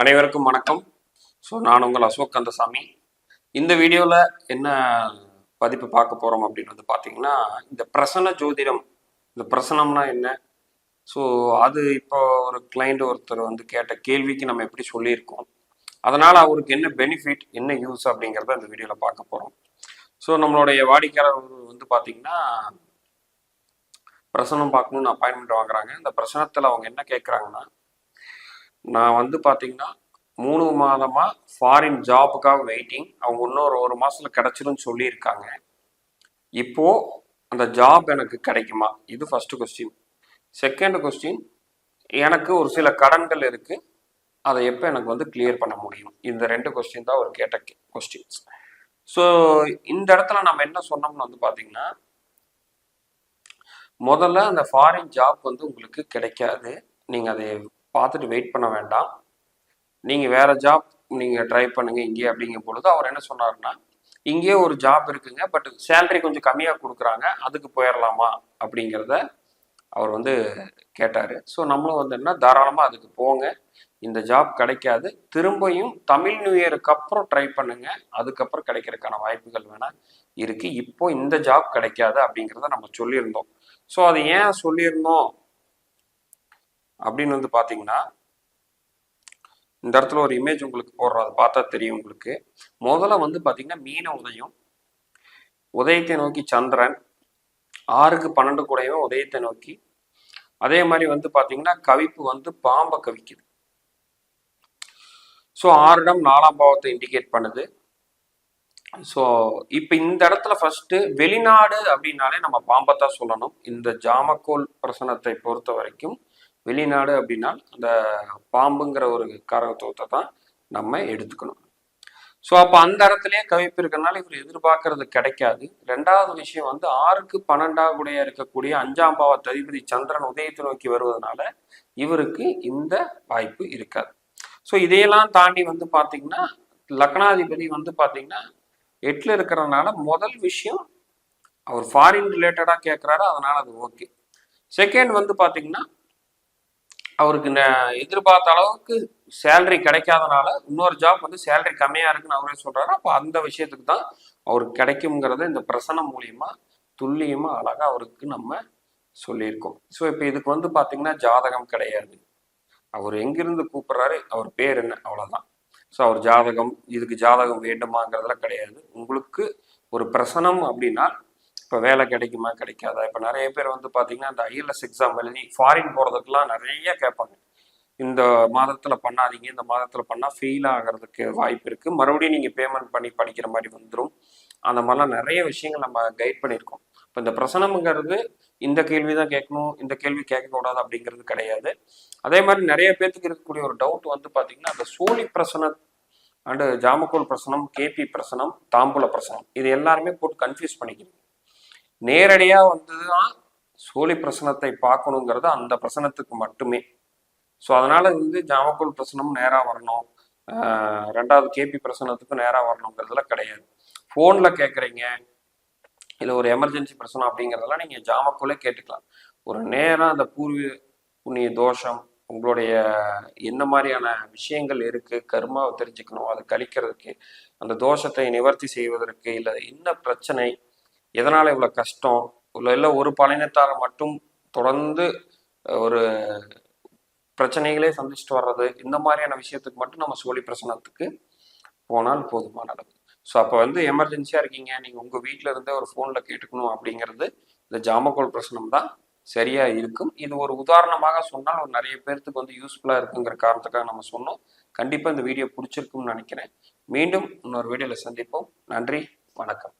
அனைவருக்கும் வணக்கம். நான் உங்கள் அசோக் கந்தசாமி. இந்த வீடியோவில் என்ன பதிப்பு பார்க்க போகிறோம் அப்படின்னு வந்து பார்த்தீங்கன்னா, இந்த பிரசன்ன ஜோதிடம், இந்த பிரசனம்னா என்ன? ஸோ அது இப்போ ஒரு கிளைண்ட் ஒருத்தர் வந்து கேட்ட கேள்விக்கு நம்ம எப்படி சொல்லியிருக்கோம், அதனால் அவருக்கு என்ன பெனிஃபிட், என்ன யூஸ் அப்படிங்கிறத இந்த வீடியோவில் பார்க்க போகிறோம். நம்மளுடைய வாடிக்கையாளர் வந்து பார்த்தீங்கன்னா, பிரசனம் பார்க்கணுன்னு அப்பாயின்மெண்ட் வாங்குறாங்க. இந்த பிரசனத்தில் அவங்க என்ன கேட்குறாங்கன்னா, நான் வந்து பார்த்தீங்கன்னா 3 மாதமா ஃபாரின் ஜாபுக்காக வெயிட்டிங். அவங்க இன்னொரு 1 மாசத்துல கிடைச்சிருன்னு சொல்லியிருக்காங்க. இப்போ அந்த ஜாப் எனக்கு கிடைக்குமா? இது ஃபர்ஸ்ட் கொஸ்டின். செகண்ட் கொஸ்டின், எனக்கு ஒரு சில கடன்கள் இருக்கு, அதை எப்போ எனக்கு வந்து கிளியர் பண்ண முடியும்? இந்த 2 கொஸ்டின் தான் ஒரு கேட்ட கொஸ்டின்ஸ். ஸோ இந்த இடத்துல நம்ம என்ன சொன்னோம்னு வந்து பார்த்தீங்கன்னா, முதல்ல அந்த ஃபாரின் ஜாப் வந்து உங்களுக்கு கிடைக்காது. நீங்கள் அதை பார்த்துட்டு வெயிட் பண்ண வேண்டாம். நீங்கள் வேறு ஜாப் நீங்கள் ட்ரை பண்ணுங்கள் இங்கே அப்படிங்கும் பொழுது அவர் என்ன சொன்னார்னா, இங்கேயே ஒரு ஜாப் இருக்குங்க, பட் சேலரி கொஞ்சம் கம்மியாக கொடுக்குறாங்க, அதுக்கு போயிடலாமா அப்படிங்கிறத அவர் வந்து கேட்டார். ஸோ நம்மளும் வந்து என்ன, தாராளமாக அதுக்கு போங்க, இந்த ஜாப் கிடைக்காது, திரும்பியும் தமிழ் நியூ இயருக்கு அப்புறம் ட்ரை பண்ணுங்க, அதுக்கப்புறம் கிடைக்கிறதுக்கான வாய்ப்புகள் வேணால் இருக்குது, இப்போ இந்த ஜாப் கிடைக்காது அப்படிங்கிறத நம்ம சொல்லியிருந்தோம். ஸோ அது ஏன் சொல்லியிருந்தோம் அப்படின்னு வந்து பார்த்தீங்கன்னா, இந்த இடத்துல ஒரு இமேஜ் உங்களுக்கு போடுறோம், அதை பார்த்தா தெரியும் உங்களுக்கு. முதல்ல வந்து பார்த்தீங்கன்னா மீன உதயம், உதயத்தை நோக்கி சந்திரன், 6க்கு 12 கூடயும் உதயத்தை நோக்கி. அதே மாதிரி வந்து பார்த்தீங்கன்னா கவிப்பு வந்து பாம்பை கவிக்குது. ஸோ 6 இடம் 4ஆம் பாவத்தை இண்டிகேட் பண்ணுது. ஸோ இப்போ இந்த இடத்துல ஃபர்ஸ்ட் வெளிநாடு அப்படின்னாலே நம்ம பாம்பை தான் சொல்லணும். இந்த ஜாமக்கோல் பிரசனத்தை பொறுத்த வரைக்கும் வெளிநாடு அப்படின்னா அந்த பாம்புங்கிற ஒரு காரகத்துவத்தை தான் நம்ம எடுத்துக்கணும். ஸோ அப்போ அந்த இடத்துலயே கவிப்பு இருக்கிறதுனால இவர் எதிர்பார்க்கறது கிடைக்காது. 2வது விஷயம் வந்து 6க்கு 12 கூட இருக்கக்கூடிய 5ஆம் பாவத்து அதிபதி சந்திரன் உதயத்தை நோக்கி வருவதனால இவருக்கு இந்த வாய்ப்பு இருக்காது. ஸோ இதையெல்லாம் தாண்டி வந்து பார்த்தீங்கன்னா லக்னாதிபதி வந்து பார்த்தீங்கன்னா 8ல் இருக்கிறதுனால முதல் விஷயம் அவர் ஃபாரின் ரிலேட்டடாக கேட்குறாரு, அதனால அது ஓகே. செகண்ட் வந்து பார்த்தீங்கன்னா அவருக்கு எதிர்பார்த்த அளவுக்கு சேலரி கிடைக்காதனால இன்னொரு ஜாப் வந்து சேலரி கம்மியாக இருக்குன்னு அவரே சொல்கிறாரு. அப்போ அந்த விஷயத்துக்கு தான் அவருக்கு கிடைக்குங்கிறத இந்த பிரசனம் மூலியமா துல்லியமாக அழகாக அவருக்கு நம்ம சொல்லியிருக்கோம். ஸோ இப்போ இதுக்கு வந்து பார்த்தீங்கன்னா ஜாதகம் கிடையாது, அவர் எங்கிருந்து கூப்பிட்றாரு, அவர் பேர் என்ன, அவ்வளோதான். ஸோ அவர் ஜாதகம், இதுக்கு ஜாதகம் வேண்டுமாங்கிறதுலாம் கிடையாது. உங்களுக்கு ஒரு பிரசனம் அப்படின்னா இப்போ வேலை கிடைக்குமா கிடைக்காதா? இப்போ நிறைய பேர் வந்து பார்த்தீங்கன்னா இந்த ஐஎல்எஸ் எக்ஸாம் எழுதி ஃபாரின் போகிறதுக்கெலாம் நிறைய கேட்பாங்க. இந்த மாதத்தில் பண்ணாதீங்க, இந்த மாதத்தில் பண்ணால் ஃபெயில் ஆகிறதுக்கு வாய்ப்பு இருக்குது, மறுபடியும் நீங்கள் பேமெண்ட் பண்ணி படிக்கிற மாதிரி வந்துடும், அந்த மாதிரிலாம் நிறைய விஷயங்கள் நம்ம கைட் பண்ணியிருக்கோம். இப்போ இந்த பிரசனம்ங்கிறது இந்த கேள்வி தான் கேட்கணும், இந்த கேள்வி கேட்கக்கூடாது அப்படிங்கிறது கிடையாது. அதே மாதிரி நிறைய பேர்த்துக்கு இருக்கக்கூடிய ஒரு டவுட் வந்து பார்த்தீங்கன்னா அந்த சூழி பிரசனம் அண்டு ஜாமக்கோல் பிரசனம், கேபி பிரசனம், தாம்பூல பிரசனம், இது எல்லாருமே போட்டு கன்ஃபியூஸ் பண்ணிக்கிறீங்க. நேரடியாக வந்துதான் சூழி பிரசனத்தை பார்க்கணுங்கிறது அந்த பிரசனத்துக்கு மட்டுமே. ஸோ அதனால வந்து ஜாமக்கோல் பிரசனம் நேராக வரணும், 2வது கேபி பிரசனத்துக்கும் நேராக வரணுங்கிறதுலாம் கிடையாது. ஃபோனில் கேட்குறீங்க, இல்லை ஒரு எமர்ஜென்சி பிரசனம் அப்படிங்கிறதெல்லாம் நீங்கள் ஜாமக்கோலே கேட்டுக்கலாம். ஒரு நேராக அந்த பூர்வீக புண்ணிய தோஷம், உங்களுடைய என்ன மாதிரியான விஷயங்கள் இருக்குது, கர்மாவை தெரிஞ்சுக்கணும், அதை கழிக்கிறதுக்கு, அந்த தோஷத்தை நிவர்த்தி செய்வதற்கு, இல்லை என்ன பிரச்சனை, எதனால் இவ்வளோ கஷ்டம், இல்லை ஒரு பழையத்தால் மட்டும் தொடர்ந்து ஒரு பிரச்சனைகளே சந்திச்சுட்டு வர்றது, இந்த மாதிரியான விஷயத்துக்கு மட்டும் நம்ம சூழி பிரசனத்துக்கு போனால் போதுமான அளவு. ஸோ அப்போ வந்து எமர்ஜென்சியாக இருக்கீங்க, நீங்கள் உங்கள் வீட்டில் இருந்தே ஒரு ஃபோனில் கேட்டுக்கணும் அப்படிங்கிறது இந்த ஜாமக்கோல் பிரசனம் தான் சரியாக இருக்கும். இது ஒரு உதாரணமாக சொன்னால் ஒரு நிறைய பேர்த்துக்கு வந்து யூஸ்ஃபுல்லாக இருக்குங்கிற காரணத்துக்காக நம்ம சொன்னோம். கண்டிப்பாக இந்த வீடியோ பிடிச்சிருக்கும்னு நினைக்கிறேன். மீண்டும் இன்னொரு வீடியோவில் சந்திப்போம். நன்றி, வணக்கம்.